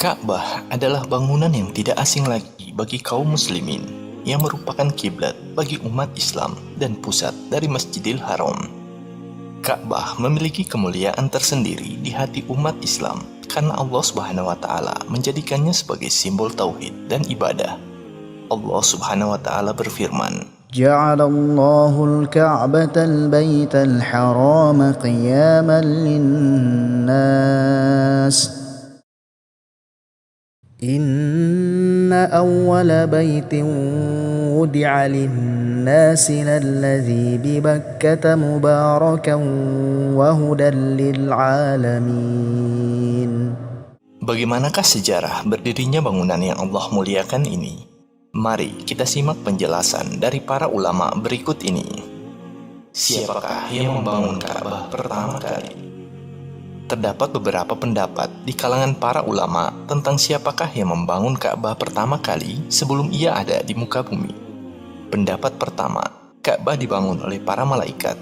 Ka'bah adalah bangunan yang tidak asing lagi bagi kaum muslimin, yang merupakan kiblat bagi umat Islam dan pusat dari Masjidil Haram. Ka'bah memiliki kemuliaan tersendiri di hati umat Islam karena Allah Subhanahu wa taala menjadikannya sebagai simbol tauhid dan ibadah. Allah Subhanahu wa taala berfirman, Ja'alallahu al-Ka'bata al-Baita al-Harama qiyaman lin-nas. Inna awwala baitin wudi'a lin-nasi lalladzi bi Bakkata mubarakan wa hudan lil-alamin. bagaimanakah sejarah berdirinya bangunan yang Allah muliakan ini? Mari kita simak penjelasan dari para ulama berikut ini. Siapakah yang membangun Ka'bah pertama kali? Terdapat beberapa pendapat di kalangan para ulama tentang siapakah yang membangun Ka'bah pertama kali sebelum ia ada di muka bumi. Pendapat pertama, Ka'bah dibangun oleh para malaikat.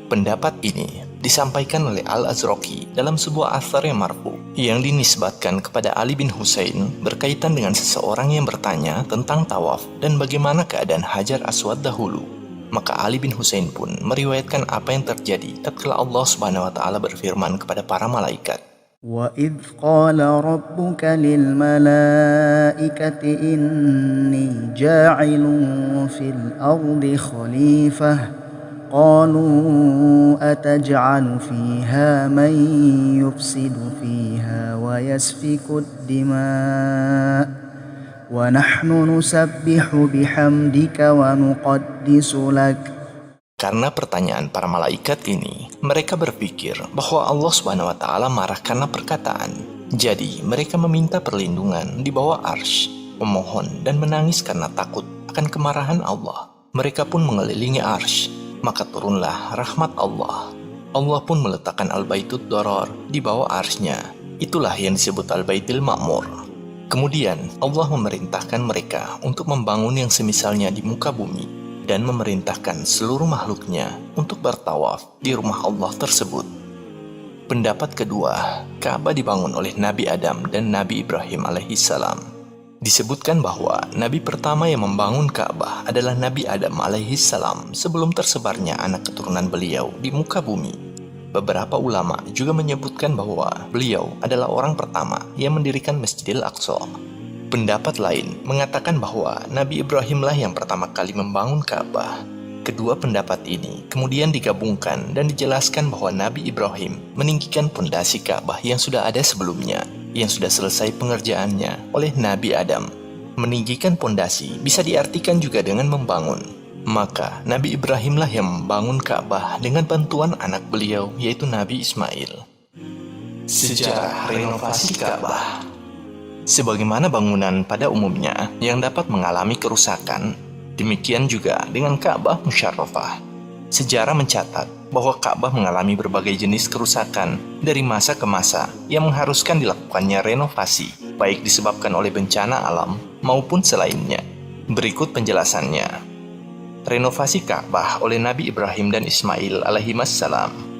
Pendapat ini disampaikan oleh Al-Azraqi dalam sebuah athar yang marfu yang dinisbatkan kepada Ali bin Husain berkaitan dengan seseorang yang bertanya tentang tawaf dan bagaimana keadaan Hajar Aswad dahulu. Maka Ali bin Husain pun meriwayatkan apa yang terjadi tatkala Allah Subhanahu wa taala berfirman kepada para malaikat. وَإِذْ قَالَ رَبُّكَ لِلْمَلَائِكَةِ إِنِّي جَاعِلٌ فِي الْأَرْضِ خَلِيفَةً قَالُوا أَتَجْعَلُ فِيهَا مَن يُفْسِدُ فِيهَا وَيَسْفِكُ الدِّمَاءَ وَنَحْنُ نُسَبِّحُ بِحَمْدِكَ وَنُقَدِّسُ لَكَ. Karena pertanyaan para malaikat ini, mereka berpikir bahwa Allah Subhanahu wa taala marah karena perkataan. Jadi, mereka meminta perlindungan di bawah arsy, memohon dan menangis karena takut akan kemarahan Allah. Mereka pun mengelilingi arsy, maka turunlah rahmat Allah. Allah pun meletakkan Al-Baitud Darar di bawah arsy-Nya. Itulah yang disebut Al-Baitul Ma'mur. Kemudian Allah memerintahkan mereka untuk membangun yang semisalnya di muka bumi dan memerintahkan seluruh makhluknya untuk bertawaf di rumah Allah tersebut. Pendapat kedua, Ka'bah dibangun oleh Nabi Adam dan Nabi Ibrahim alaihissalam. Disebutkan bahwa Nabi pertama yang membangun Ka'bah adalah Nabi Adam alaihissalam sebelum tersebarnya anak keturunan beliau di muka bumi. Beberapa ulama juga menyebutkan bahwa beliau adalah orang pertama yang mendirikan Masjidil Aqsa. Pendapat lain mengatakan bahwa Nabi Ibrahimlah yang pertama kali membangun Ka'bah. Kedua pendapat ini kemudian digabungkan dan dijelaskan bahwa Nabi Ibrahim meninggikan pondasi Ka'bah yang sudah ada sebelumnya, yang sudah selesai pengerjaannya oleh Nabi Adam. Meninggikan pondasi bisa diartikan juga dengan membangun. Maka Nabi Ibrahimlah yang membangun Ka'bah dengan bantuan anak beliau yaitu Nabi Ismail. Sejarah renovasi Ka'bah. Sebagaimana bangunan pada umumnya yang dapat mengalami kerusakan, demikian juga dengan Ka'bah Musyarrafah. Sejarah mencatat bahwa Ka'bah mengalami berbagai jenis kerusakan dari masa ke masa yang mengharuskan dilakukannya renovasi, baik disebabkan oleh bencana alam maupun selainnya. Berikut penjelasannya. Renovasi Ka'bah oleh Nabi Ibrahim dan Ismail alaihissalam.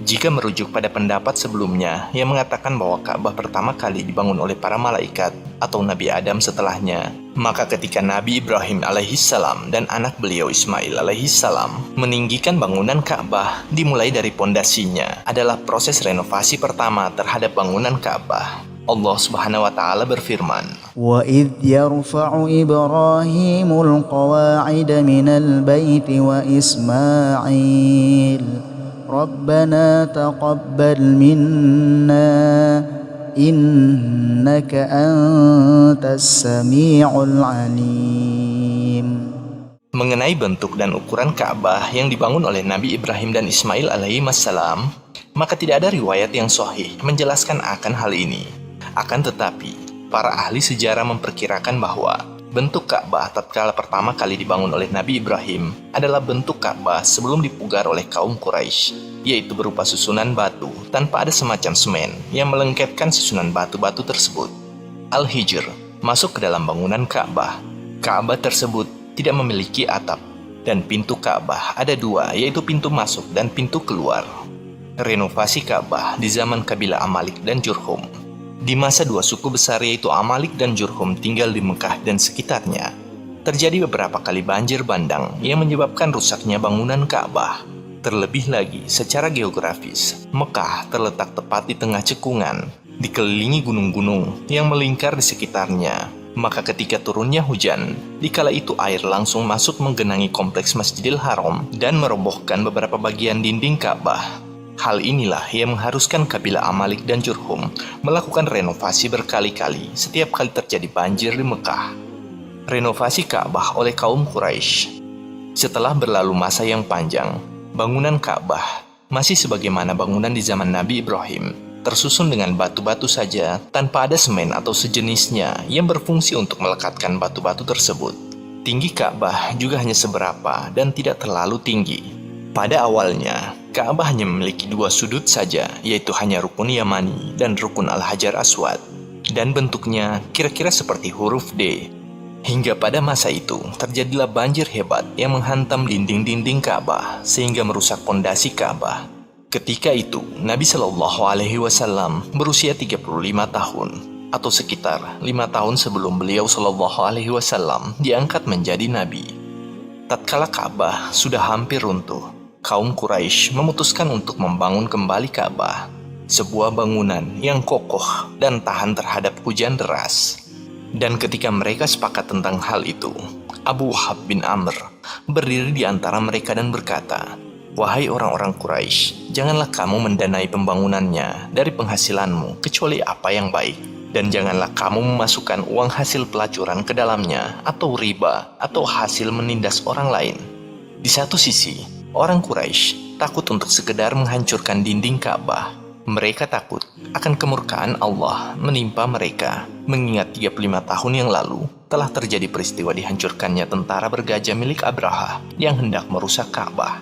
Jika merujuk pada pendapat sebelumnya yang mengatakan bahwa Ka'bah pertama kali dibangun oleh para malaikat atau Nabi Adam setelahnya, maka ketika Nabi Ibrahim alaihissalam dan anak beliau Ismail alaihissalam meninggikan bangunan Ka'bah dimulai dari pondasinya adalah proses renovasi pertama terhadap bangunan Ka'bah. Allah Subhanahu wa taala berfirman, وَإِذْ يَرْفَعُ إِبْرَاهِيمُ الْقَوَاعِدَ مِنَ الْبَيْتِ وَإِسْمَاعِيلُ رَبَّنَا تَقَبَّلْ مِنَّا إِنَّكَ أَنْتَ السَّمِيعُ الْعَلِيمُ. mengenai bentuk dan ukuran Ka'bah yang dibangun oleh Nabi Ibrahim dan Ismail alaihissalam, maka tidak ada riwayat yang sahih menjelaskan akan hal ini. Akan tetapi, para ahli sejarah memperkirakan bahwa bentuk Ka'bah tatkala pertama kali dibangun oleh Nabi Ibrahim adalah bentuk Ka'bah sebelum dipugar oleh kaum Quraisy, yaitu berupa susunan batu tanpa ada semacam semen yang melengketkan susunan batu-batu tersebut. Al-Hijr masuk ke dalam bangunan Ka'bah. Ka'bah tersebut tidak memiliki atap, dan pintu Ka'bah ada dua, yaitu pintu masuk dan pintu keluar. Renovasi Ka'bah di zaman kabilah Amalik dan Jurhum. Di masa dua suku besar yaitu Amalik dan Jurhum tinggal di Mekah dan sekitarnya, terjadi beberapa kali banjir bandang yang menyebabkan rusaknya bangunan Ka'bah. Terlebih lagi, secara geografis, Mekah terletak tepat di tengah cekungan, dikelilingi gunung-gunung yang melingkar di sekitarnya. Maka ketika turunnya hujan, dikala itu air langsung masuk menggenangi kompleks Masjidil Haram dan merobohkan beberapa bagian dinding Ka'bah. Hal inilah yang mengharuskan kabilah Amalik dan Jurhum melakukan renovasi berkali-kali setiap kali terjadi banjir di Mekah. Renovasi Ka'bah oleh kaum Quraisy. Setelah berlalu masa yang panjang, bangunan Ka'bah masih sebagaimana bangunan di zaman Nabi Ibrahim, tersusun dengan batu-batu saja tanpa ada semen atau sejenisnya yang berfungsi untuk melekatkan batu-batu tersebut. Tinggi Ka'bah juga hanya seberapa dan tidak terlalu tinggi. Pada awalnya, Ka'bah hanya memiliki dua sudut saja, yaitu hanya rukun Yamani dan rukun Al-Hajar Aswad, dan bentuknya kira-kira seperti huruf D. Hingga pada masa itu, terjadilah banjir hebat yang menghantam dinding-dinding Ka'bah sehingga merusak pondasi Ka'bah. Ketika itu, Nabi Shallallahu Alaihi Wasallam berusia 35 tahun, atau sekitar 5 tahun sebelum beliau Shallallahu Alaihi Wasallam diangkat menjadi Nabi. Tatkala Ka'bah sudah hampir runtuh, kaum Quraisy memutuskan untuk membangun kembali Ka'bah, sebuah bangunan yang kokoh dan tahan terhadap hujan deras. Dan ketika mereka sepakat tentang hal itu, Abu Wahab bin Amr berdiri di antara mereka dan berkata, "Wahai orang-orang Quraisy, janganlah kamu mendanai pembangunannya dari penghasilanmu kecuali apa yang baik. Dan janganlah kamu memasukkan uang hasil pelacuran ke dalamnya atau riba atau hasil menindas orang lain." Di satu sisi, orang Quraisy takut untuk sekedar menghancurkan dinding Ka'bah. Mereka takut akan kemurkaan Allah menimpa mereka, mengingat 35 tahun yang lalu telah terjadi peristiwa dihancurkannya tentara bergajah milik Abraha yang hendak merusak Ka'bah.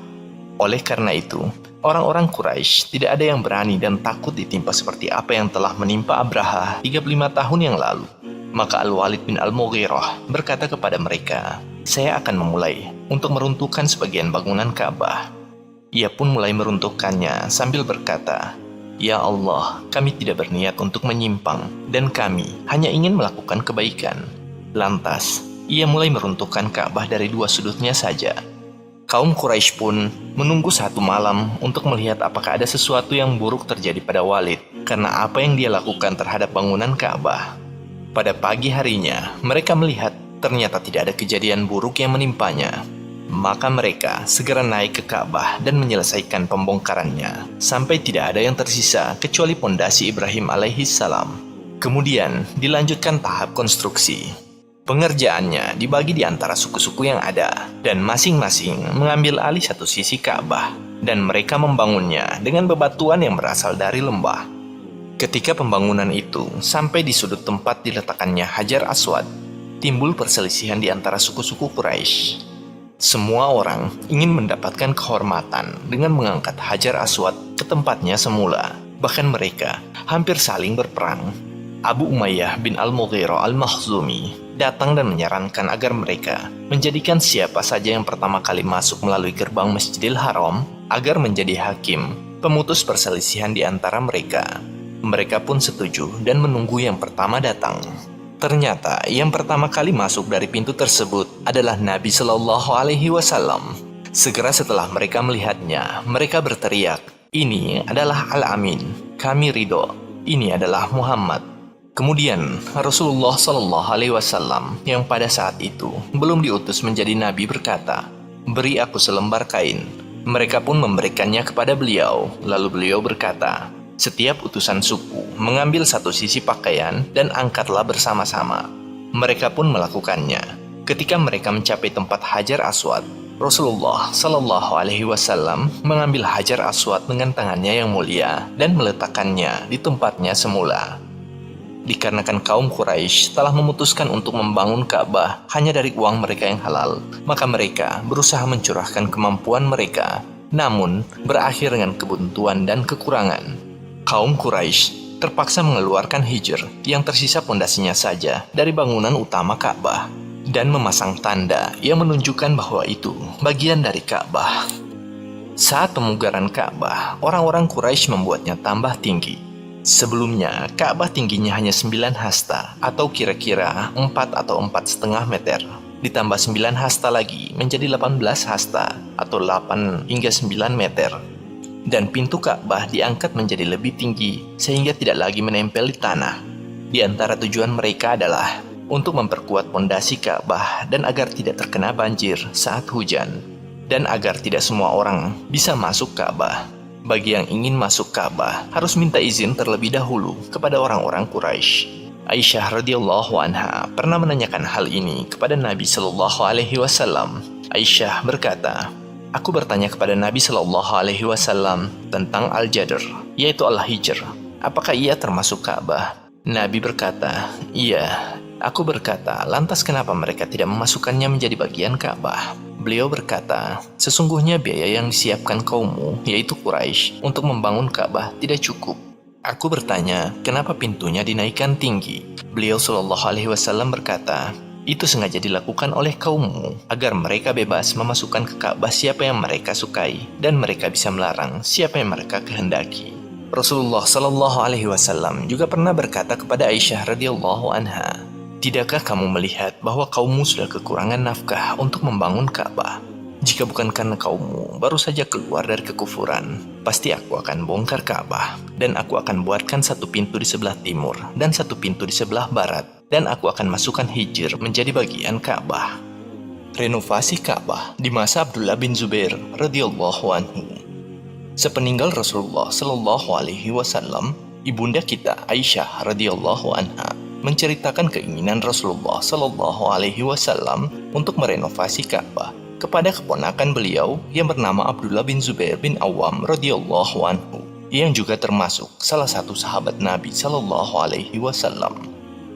Oleh karena itu, orang-orang Quraisy tidak ada yang berani dan takut ditimpa seperti apa yang telah menimpa Abraha 35 tahun yang lalu. Maka Al-Walid bin Al-Mughirah berkata kepada mereka, "Saya akan memulai untuk meruntuhkan sebagian bangunan Ka'bah." Ia pun mulai meruntuhkannya sambil berkata, "Ya Allah, kami tidak berniat untuk menyimpang dan kami hanya ingin melakukan kebaikan." Lantas, ia mulai meruntuhkan Ka'bah dari dua sudutnya saja. Kaum Quraisy pun menunggu satu malam untuk melihat apakah ada sesuatu yang buruk terjadi pada Walid karena apa yang dia lakukan terhadap bangunan Ka'bah. Pada pagi harinya, mereka melihat ternyata tidak ada kejadian buruk yang menimpanya. Maka mereka segera naik ke Ka'bah dan menyelesaikan pembongkarannya sampai tidak ada yang tersisa kecuali pondasi Ibrahim alaihissalam. Kemudian dilanjutkan tahap konstruksi. Pengerjaannya dibagi di antara suku-suku yang ada, dan masing-masing mengambil alih satu sisi Ka'bah, dan mereka membangunnya dengan bebatuan yang berasal dari lembah. Ketika pembangunan itu sampai di sudut tempat diletakkannya Hajar Aswad, timbul perselisihan di antara suku-suku Quraisy. Semua orang ingin mendapatkan kehormatan dengan mengangkat Hajar Aswad ke tempatnya semula, bahkan mereka hampir saling berperang. Abu Umayyah bin Al-Mughirah Al-Makhzumi datang dan menyarankan agar mereka menjadikan siapa saja yang pertama kali masuk melalui gerbang Masjidil Haram agar menjadi hakim, pemutus perselisihan di antara mereka. Mereka pun setuju dan menunggu yang pertama datang. Ternyata yang pertama kali masuk dari pintu tersebut adalah Nabi Shallallahu Alaihi Wasallam. Segera setelah mereka melihatnya, mereka berteriak, "Ini adalah Al-Amin, kami ridho. Ini adalah Muhammad." Kemudian Rasulullah Shallallahu Alaihi Wasallam yang pada saat itu belum diutus menjadi nabi berkata, "Beri aku selembar kain." Mereka pun memberikannya kepada beliau. Lalu beliau berkata, "Setiap utusan suku mengambil satu sisi pakaian dan angkatlah bersama-sama." Mereka pun melakukannya. Ketika mereka mencapai tempat Hajar Aswad, Rasulullah Shallallahu Alaihi Wasallam mengambil Hajar Aswad dengan tangannya yang mulia dan meletakkannya di tempatnya semula. Dikarenakan kaum Quraisy telah memutuskan untuk membangun Ka'bah hanya dari uang mereka yang halal, maka mereka berusaha mencurahkan kemampuan mereka, namun berakhir dengan kebuntuan dan kekurangan. Kaum Quraisy terpaksa mengeluarkan hijr yang tersisa pondasinya saja dari bangunan utama Ka'bah dan memasang tanda yang menunjukkan bahwa itu bagian dari Ka'bah. Saat pemugaran Ka'bah, orang-orang Quraisy membuatnya tambah tinggi. Sebelumnya, Ka'bah tingginya hanya 9 hasta atau kira-kira 4 atau 4,5 meter. Ditambah 9 hasta lagi menjadi 18 hasta atau 8 hingga 9 meter. Dan pintu Ka'bah diangkat menjadi lebih tinggi sehingga tidak lagi menempel di tanah. Di antara tujuan mereka adalah untuk memperkuat pondasi Ka'bah dan agar tidak terkena banjir saat hujan. Dan agar tidak semua orang bisa masuk Ka'bah. Bagi yang ingin masuk Ka'bah harus minta izin terlebih dahulu kepada orang-orang Quraisy. Aisyah radhiyallahu anha pernah menanyakan hal ini kepada Nabi Shallallahu Alaihi Wasallam. Aisyah berkata, "Aku bertanya kepada Nabi Shallallahu Alaihi Wasallam tentang Al-Jadr, yaitu Al-Hijr. Apakah ia termasuk Ka'bah?" Nabi berkata, "Iya." Aku berkata, "Lantas kenapa mereka tidak memasukkannya menjadi bagian Ka'bah?" Beliau berkata, "Sesungguhnya biaya yang disiapkan kaummu, yaitu Quraisy, untuk membangun Ka'bah tidak cukup." Aku bertanya, "Kenapa pintunya dinaikkan tinggi?" Beliau Shallallahu Alaihi Wasallam berkata, "Itu sengaja dilakukan oleh kaummu agar mereka bebas memasukkan ke Ka'bah siapa yang mereka sukai dan mereka bisa melarang siapa yang mereka kehendaki." Rasulullah Shallallahu Alaihi Wasallam juga pernah berkata kepada Aisyah radhiyallahu anha, "Tidakkah kamu melihat bahwa kaummu sudah kekurangan nafkah untuk membangun Ka'bah? Jika bukan karena kaummu baru saja keluar dari kekufuran, pasti aku akan bongkar Ka'bah, dan aku akan buatkan satu pintu di sebelah timur dan satu pintu di sebelah barat, dan aku akan masukkan Hijr menjadi bagian Ka'bah." Renovasi Ka'bah di masa Abdullah bin Zubair radhiyallahu anhu. Sepeninggal Rasulullah Shallallahu Alaihi Wasallam, ibunda kita Aisyah radhiyallahu anha menceritakan keinginan Rasulullah Shallallahu Alaihi Wasallam untuk merenovasi Ka'bah kepada keponakan beliau yang bernama Abdullah bin Zubair bin Awam radhiyallahu anhu, yang juga termasuk salah satu sahabat Nabi Shallallahu Alaihi Wasallam.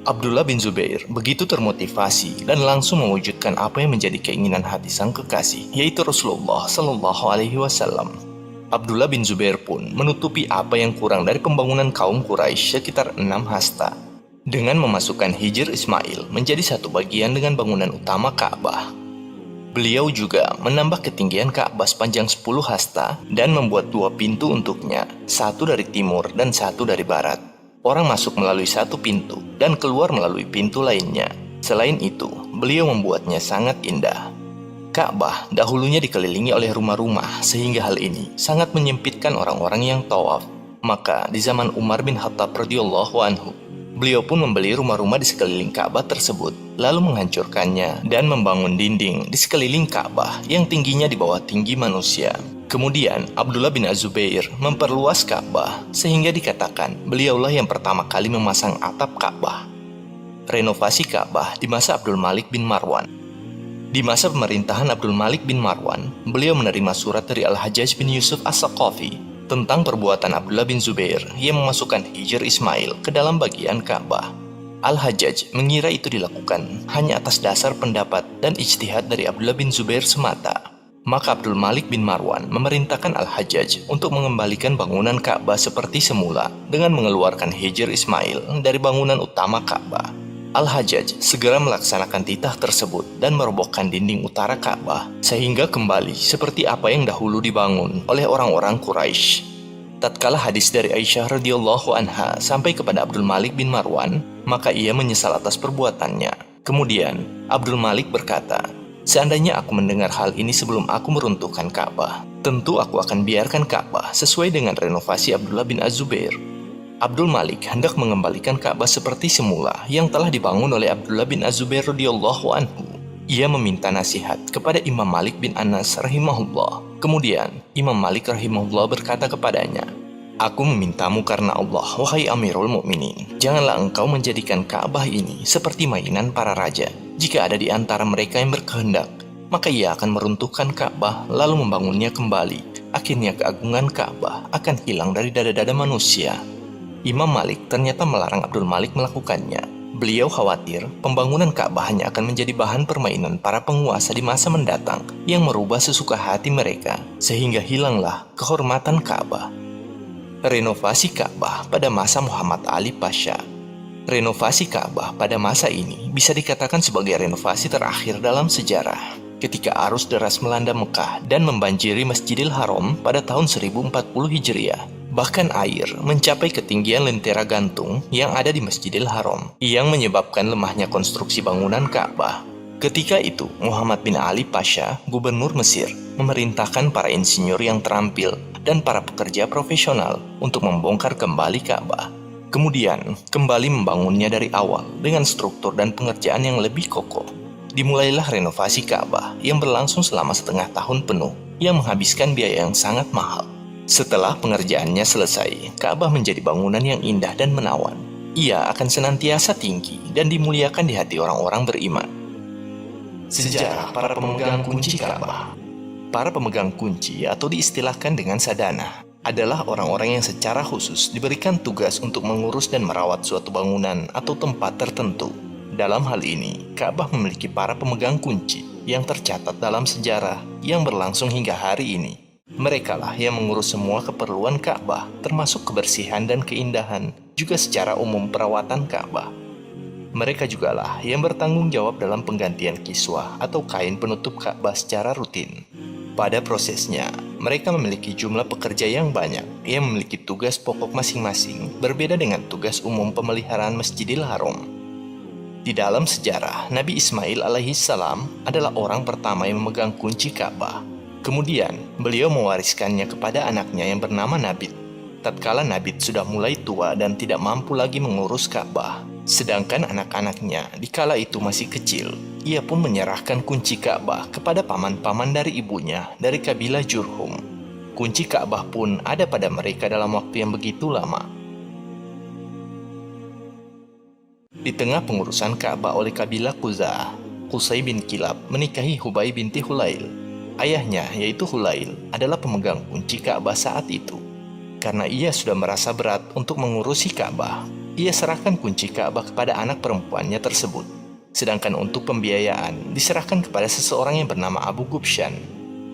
Abdullah bin Zubair begitu termotivasi dan langsung mewujudkan apa yang menjadi keinginan hati sang kekasih, yaitu Rasulullah Shallallahu Alaihi Wasallam. Abdullah bin Zubair pun menutupi apa yang kurang dari pembangunan kaum Quraisy sekitar 6 hasta dengan memasukkan Hijr Ismail menjadi satu bagian dengan bangunan utama Ka'bah. Beliau juga menambah ketinggian Ka'bah sepanjang 10 hasta dan membuat 2 pintu untuknya, satu dari timur dan satu dari barat. Orang masuk melalui satu pintu dan keluar melalui pintu lainnya. Selain itu, beliau membuatnya sangat indah. Ka'bah dahulunya dikelilingi oleh rumah-rumah sehingga hal ini sangat menyempitkan orang-orang yang tawaf. Maka di zaman Umar bin Khattab radhiyallahu anhu, beliau pun membeli rumah-rumah di sekeliling Ka'bah tersebut, lalu menghancurkannya dan membangun dinding di sekeliling Ka'bah yang tingginya di bawah tinggi manusia. Kemudian Abdullah bin Az-Zubair memperluas Ka'bah sehingga dikatakan beliaulah yang pertama kali memasang atap Ka'bah. Renovasi Ka'bah di masa Abdul Malik bin Marwan. Di masa pemerintahan Abdul Malik bin Marwan, beliau menerima surat dari Al-Hajjaj bin Yusuf As-Saqafi tentang perbuatan Abdullah bin Zubair yang memasukkan Hijr Ismail ke dalam bagian Ka'bah. Al-Hajjaj mengira itu dilakukan hanya atas dasar pendapat dan ijtihad dari Abdullah bin Zubair semata. Maka Abdul Malik bin Marwan memerintahkan Al-Hajjaj untuk mengembalikan bangunan Ka'bah seperti semula dengan mengeluarkan Hijr Ismail dari bangunan utama Ka'bah. Al-Hajjaj segera melaksanakan titah tersebut dan merobohkan dinding utara Ka'bah sehingga kembali seperti apa yang dahulu dibangun oleh orang-orang Quraisy. Tatkala hadis dari Aisyah radhiyallahu anha sampai kepada Abdul Malik bin Marwan, maka ia menyesal atas perbuatannya. Kemudian Abdul Malik berkata, "Seandainya aku mendengar hal ini sebelum aku meruntuhkan Ka'bah, tentu aku akan biarkan Ka'bah sesuai dengan renovasi Abdullah bin Az-Zubair." Abdul Malik hendak mengembalikan Ka'bah seperti semula yang telah dibangun oleh Abdullah bin Az-Zubair radhiyallahu anhu. Ia meminta nasihat kepada Imam Malik bin Anas rahimahullah. Kemudian Imam Malik rahimahullah berkata kepadanya, "Aku memintamu karena Allah, wahai Amirul Mukminin, janganlah engkau menjadikan Ka'bah ini seperti mainan para raja. Jika ada di antara mereka yang berkehendak, maka ia akan meruntuhkan Ka'bah lalu membangunnya kembali. Akhirnya keagungan Ka'bah akan hilang dari dada-dada manusia." Imam Malik ternyata melarang Abdul Malik melakukannya. Beliau khawatir pembangunan Ka'bah hanya akan menjadi bahan permainan para penguasa di masa mendatang yang merubah sesuka hati mereka, sehingga hilanglah kehormatan Ka'bah. Renovasi Ka'bah pada masa Muhammad Ali Pasha. Renovasi Ka'bah pada masa ini bisa dikatakan sebagai renovasi terakhir dalam sejarah. Ketika arus deras melanda Mekah dan membanjiri Masjidil Haram pada tahun 1040 Hijriah, Bahkan air mencapai ketinggian lentera gantung yang ada di Masjidil Haram, yang menyebabkan lemahnya konstruksi bangunan Ka'bah. Ketika itu, Muhammad bin Ali Pasha, gubernur Mesir, memerintahkan para insinyur yang terampil dan para pekerja profesional untuk membongkar kembali Ka'bah. Kemudian, kembali membangunnya dari awal dengan struktur dan pengerjaan yang lebih kokoh. Dimulailah renovasi Ka'bah yang berlangsung selama setengah tahun penuh, yang menghabiskan biaya yang sangat mahal. Setelah pengerjaannya selesai, Ka'bah menjadi bangunan yang indah dan menawan. Ia akan senantiasa tinggi dan dimuliakan di hati orang-orang beriman. Sejarah para pemegang kunci Ka'bah. Para pemegang kunci atau diistilahkan dengan sadana adalah orang-orang yang secara khusus diberikan tugas untuk mengurus dan merawat suatu bangunan atau tempat tertentu. Dalam hal ini, Ka'bah memiliki para pemegang kunci yang tercatat dalam sejarah yang berlangsung hingga hari ini. Merekalah yang mengurus semua keperluan Ka'bah, termasuk kebersihan dan keindahan, juga secara umum perawatan Ka'bah. Mereka jugalah yang bertanggung jawab dalam penggantian kiswah atau kain penutup Ka'bah secara rutin. Pada prosesnya, mereka memiliki jumlah pekerja yang banyak yang memiliki tugas pokok masing-masing, berbeda dengan tugas umum pemeliharaan Masjidil Haram. Di dalam sejarah, Nabi Ismail alaihissalam adalah orang pertama yang memegang kunci Ka'bah. Kemudian, beliau mewariskannya kepada anaknya yang bernama Nabit. Tatkala Nabit sudah mulai tua dan tidak mampu lagi mengurus Ka'bah, sedangkan anak-anaknya dikala itu masih kecil, ia pun menyerahkan kunci Ka'bah kepada paman-paman dari ibunya dari kabilah Jurhum. Kunci Ka'bah pun ada pada mereka dalam waktu yang begitu lama. Di tengah pengurusan Ka'bah oleh kabilah Khuza'ah, Qusay bin Kilab menikahi Hubay binti Hulail. Ayahnya, yaitu Hulail, adalah pemegang kunci Ka'bah saat itu. Karena ia sudah merasa berat untuk mengurusi Ka'bah, ia serahkan kunci Ka'bah kepada anak perempuannya tersebut. Sedangkan untuk pembiayaan diserahkan kepada seseorang yang bernama Abu Gubshan.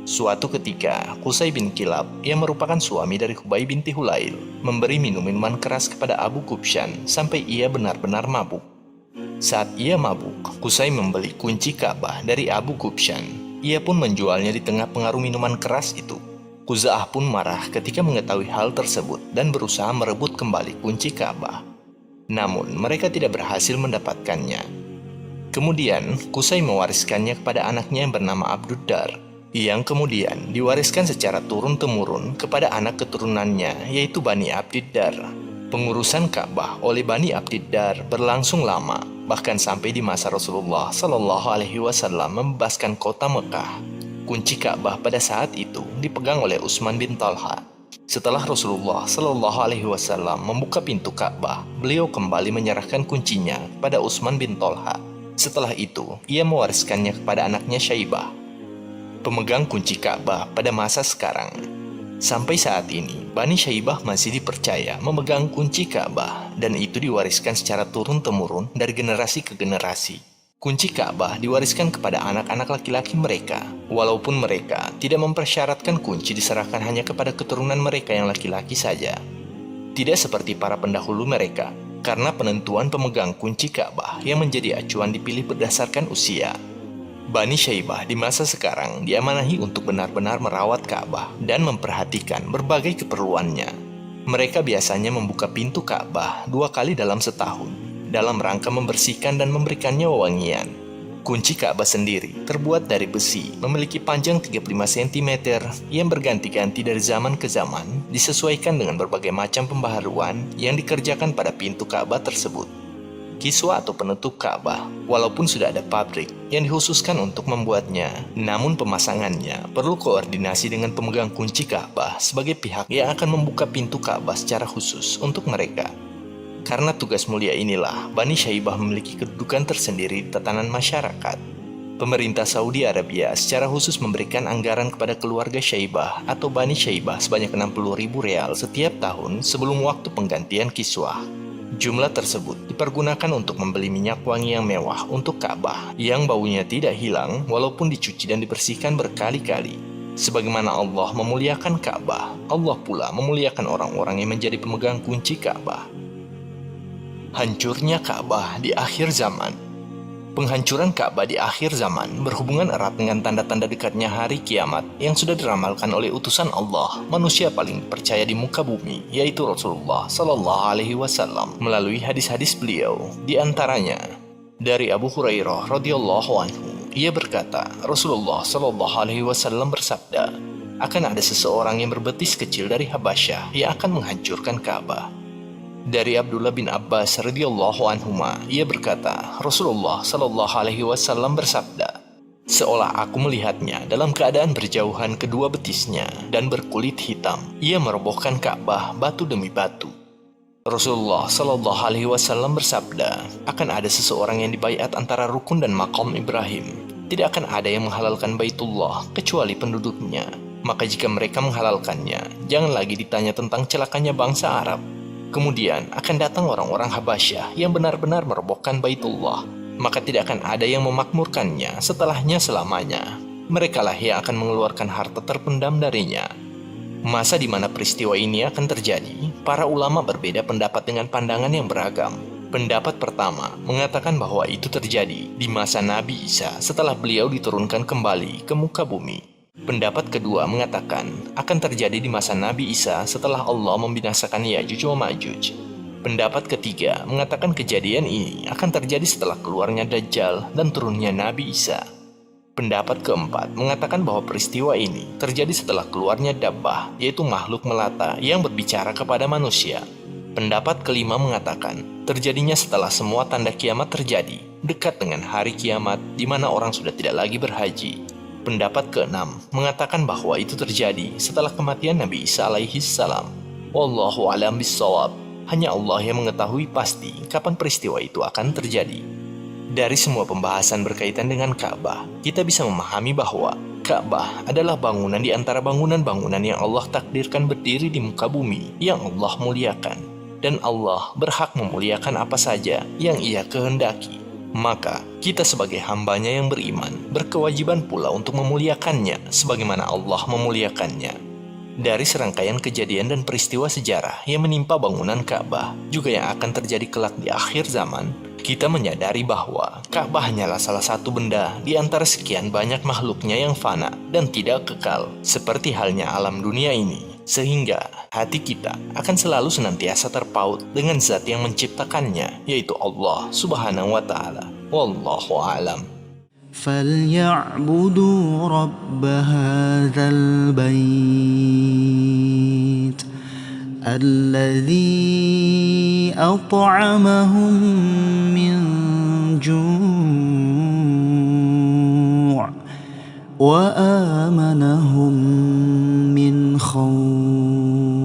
Suatu ketika, Qusay bin Kilab, yang merupakan suami dari Hubay binti Hulail, memberi minuman keras kepada Abu Gubshan sampai ia benar-benar mabuk. Saat ia mabuk, Qusay membeli kunci Ka'bah dari Abu Gubshan. Ia pun menjualnya di tengah pengaruh minuman keras itu. Khuza'ah pun marah ketika mengetahui hal tersebut dan berusaha merebut kembali kunci Ka'bah. Namun, mereka tidak berhasil mendapatkannya. Kemudian, Qusay mewariskannya kepada anaknya yang bernama Abduddar, yang kemudian diwariskan secara turun-temurun kepada anak keturunannya, yaitu Bani Abdiddar. Pengurusan Ka'bah oleh Bani Abdiddar berlangsung lama, bahkan sampai di masa Rasulullah SAW membebaskan kota Mekah. Kunci Ka'bah pada saat itu dipegang oleh Utsman bin Talha. Setelah Rasulullah SAW membuka pintu Ka'bah, beliau kembali menyerahkan kuncinya pada Utsman bin Talha. Setelah itu, ia mewariskannya kepada anaknya Syaibah, pemegang kunci Ka'bah pada masa sekarang. Sampai saat ini, Bani Syaibah masih dipercaya memegang kunci Ka'bah, dan itu diwariskan secara turun-temurun dari generasi ke generasi. Kunci Ka'bah diwariskan kepada anak-anak laki-laki mereka, walaupun mereka tidak mempersyaratkan kunci diserahkan hanya kepada keturunan mereka yang laki-laki saja. Tidak seperti para pendahulu mereka, karena penentuan pemegang kunci Ka'bah yang menjadi acuan dipilih berdasarkan usia. Bani Syaibah di masa sekarang diamanahi untuk benar-benar merawat Ka'bah dan memperhatikan berbagai keperluannya. Mereka biasanya membuka pintu Ka'bah 2 kali dalam setahun, dalam rangka membersihkan dan memberikannya wewangian. Kunci Ka'bah sendiri terbuat dari besi, memiliki panjang 35 cm yang berganti-ganti dari zaman ke zaman, disesuaikan dengan berbagai macam pembaharuan yang dikerjakan pada pintu Ka'bah tersebut. Kiswah atau penutup Ka'bah, walaupun sudah ada pabrik yang dikhususkan untuk membuatnya, namun pemasangannya perlu koordinasi dengan pemegang kunci Ka'bah sebagai pihak yang akan membuka pintu Ka'bah secara khusus untuk mereka. Karena tugas mulia inilah, Bani Syaibah memiliki kedudukan tersendiri di tatanan masyarakat. Pemerintah Saudi Arabia secara khusus memberikan anggaran kepada keluarga Syaibah atau Bani Syaibah sebanyak 60.000 real setiap tahun sebelum waktu penggantian kiswah. Jumlah tersebut dipergunakan untuk membeli minyak wangi yang mewah untuk Ka'bah, yang baunya tidak hilang walaupun dicuci dan dibersihkan berkali-kali. Sebagaimana Allah memuliakan Ka'bah, Allah pula memuliakan orang-orang yang menjadi pemegang kunci Ka'bah. Hancurnya Ka'bah di akhir zaman. Penghancuran Ka'bah di akhir zaman berhubungan erat dengan tanda-tanda dekatnya hari kiamat yang sudah diramalkan oleh utusan Allah, manusia paling percaya di muka bumi, yaitu Rasulullah Sallallahu Alaihi Wasallam, melalui hadis-hadis beliau. Di antaranya dari Abu Hurairah radhiyallahu anhu, ia berkata, Rasulullah Sallallahu Alaihi Wasallam bersabda, akan ada seseorang yang berbetis kecil dari Habasyah yang akan menghancurkan Ka'bah. Dari Abdullah bin Abbas radhiyallahu anhuma, ia berkata, Rasulullah Sallallahu Alaihi Wasallam bersabda, seolah aku melihatnya dalam keadaan berjauhan kedua betisnya dan berkulit hitam. Ia merobohkan Ka'bah batu demi batu. Rasulullah Sallallahu Alaihi Wasallam bersabda, akan ada seseorang yang dibaiat antara rukun dan maqam Ibrahim. Tidak akan ada yang menghalalkan Baitullah kecuali penduduknya. Maka jika mereka menghalalkannya, jangan lagi ditanya tentang celakanya bangsa Arab. Kemudian akan datang orang-orang Habasyah yang benar-benar merobohkan Baitullah. Maka tidak akan ada yang memakmurkannya setelahnya selamanya. Merekalah yang akan mengeluarkan harta terpendam darinya. Masa di mana peristiwa ini akan terjadi, para ulama berbeda pendapat dengan pandangan yang beragam. Pendapat pertama mengatakan bahwa itu terjadi di masa Nabi Isa setelah beliau diturunkan kembali ke muka bumi. Pendapat kedua mengatakan akan terjadi di masa Nabi Isa setelah Allah membinasakan Ya'juj wa Ma'juj. Pendapat ketiga mengatakan kejadian ini akan terjadi setelah keluarnya Dajjal dan turunnya Nabi Isa. Pendapat keempat mengatakan bahwa peristiwa ini terjadi setelah keluarnya Dabbah, yaitu makhluk melata yang berbicara kepada manusia. Pendapat kelima mengatakan terjadinya setelah semua tanda kiamat terjadi, dekat dengan hari kiamat di mana orang sudah tidak lagi berhaji. Pendapat keenam mengatakan bahwa itu terjadi setelah kematian Nabi Isa alaihi salam. Wallahu a'lam bishawab. Hanya Allah yang mengetahui pasti kapan peristiwa itu akan terjadi. Dari semua pembahasan berkaitan dengan Ka'bah, kita bisa memahami bahwa Ka'bah adalah bangunan di antara bangunan-bangunan yang Allah takdirkan berdiri di muka bumi yang Allah muliakan. Dan Allah berhak memuliakan apa saja yang Ia kehendaki. Maka, kita sebagai hambanya yang beriman, berkewajiban pula untuk memuliakannya sebagaimana Allah memuliakannya. Dari serangkaian kejadian dan peristiwa sejarah yang menimpa bangunan Ka'bah, juga yang akan terjadi kelak di akhir zaman, kita menyadari bahwa Ka'bah hanyalah salah satu benda di antara sekian banyak makhluknya yang fana dan tidak kekal, seperti halnya alam dunia ini. Sehingga hati kita akan selalu senantiasa terpaut dengan zat yang menciptakannya, yaitu Allah Subhanahu wa Ta'ala. Wallahu a'lam. فليعبدوا رب هذا البيت الذي أطعمهم من جوع وآمنهم من خوف